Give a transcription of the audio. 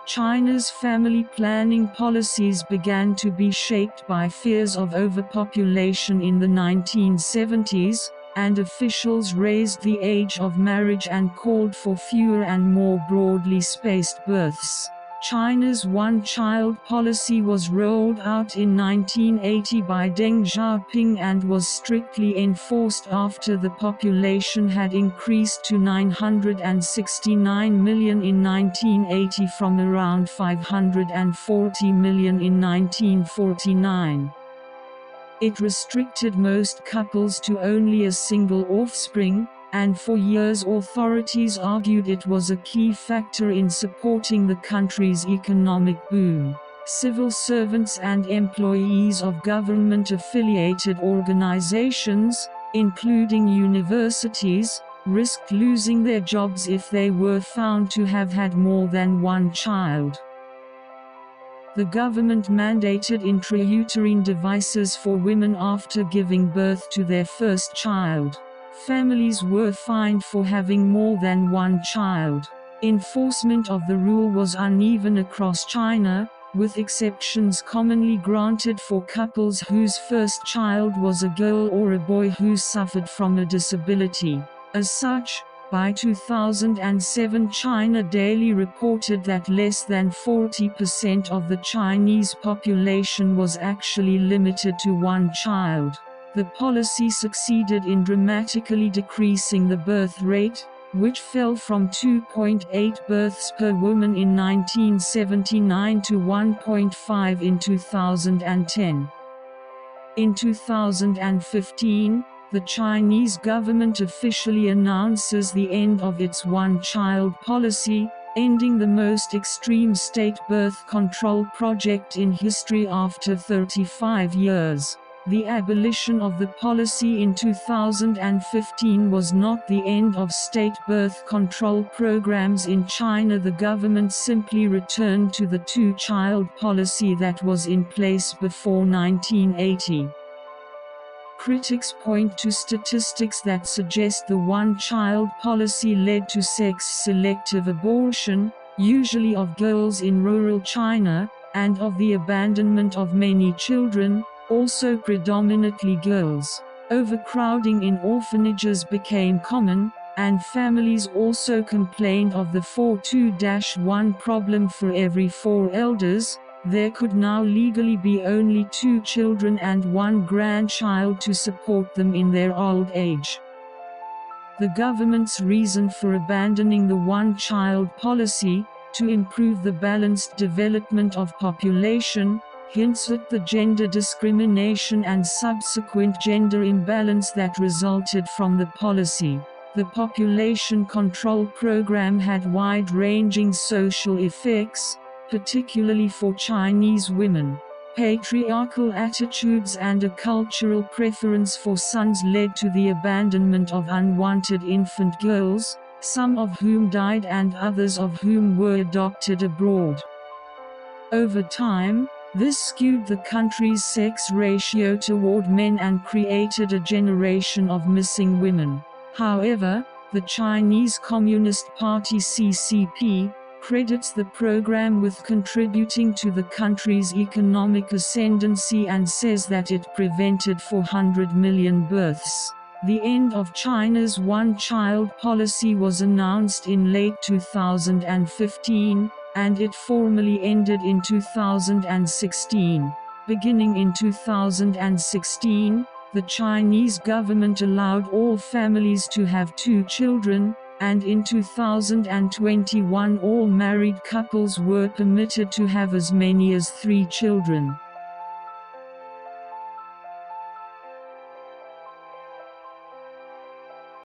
China's family planning policies began to be shaped by fears of overpopulation in the 1970s, and officials raised the age of marriage and called for fewer and more broadly spaced births. China's one-child policy was rolled out in 1980 by Deng Xiaoping and was strictly enforced after the population had increased to 969 million in 1980 from around 540 million in 1949. It restricted most couples to only a single offspring, and for years authorities argued it was a key factor in supporting the country's economic boom. Civil servants and employees of government-affiliated organizations, including universities, risked losing their jobs if they were found to have had more than one child. The government mandated intrauterine devices for women after giving birth to their first child. Families were fined for having more than one child. Enforcement of the rule was uneven across China, with exceptions commonly granted for couples whose first child was a girl or a boy who suffered from a disability. As such, by 2007 China Daily reported that less than 40% of the Chinese population was actually limited to one child. The policy succeeded in dramatically decreasing the birth rate, which fell from 2.8 births per woman in 1979 to 1.5 in 2010. In 2015, the Chinese government officially announces the end of its one-child policy, ending the most extreme state birth control project in history after 35 years. The abolition of the policy in 2015 was not the end of state birth control programs in China. The government simply returned to the two-child policy that was in place before 1980. Critics point to statistics that suggest the one-child policy led to sex-selective abortion, usually of girls in rural China, and of the abandonment of many children, also predominantly girls. Overcrowding in orphanages became common, and families also complained of the 4-2-1 problem. For every 4 elders, there could now legally be only 2 children and 1 grandchild to support them in their old age. The government's reason for abandoning the one-child policy, to improve the balanced development of population, hints at the gender discrimination and subsequent gender imbalance that resulted from the policy. The population control program had wide-ranging social effects, particularly for Chinese women. Patriarchal attitudes and a cultural preference for sons led to the abandonment of unwanted infant girls, some of whom died and others of whom were adopted abroad. Over time, this skewed the country's sex ratio toward men and created a generation of missing women. However, the Chinese Communist Party (CCP) credits the program with contributing to the country's economic ascendancy and says that it prevented 400 million births. The end of China's one-child policy was announced in late 2015, and it formally ended in 2016. Beginning in 2016, the Chinese government allowed all families to have 2 children, and in 2021 all married couples were permitted to have as many as 3 children.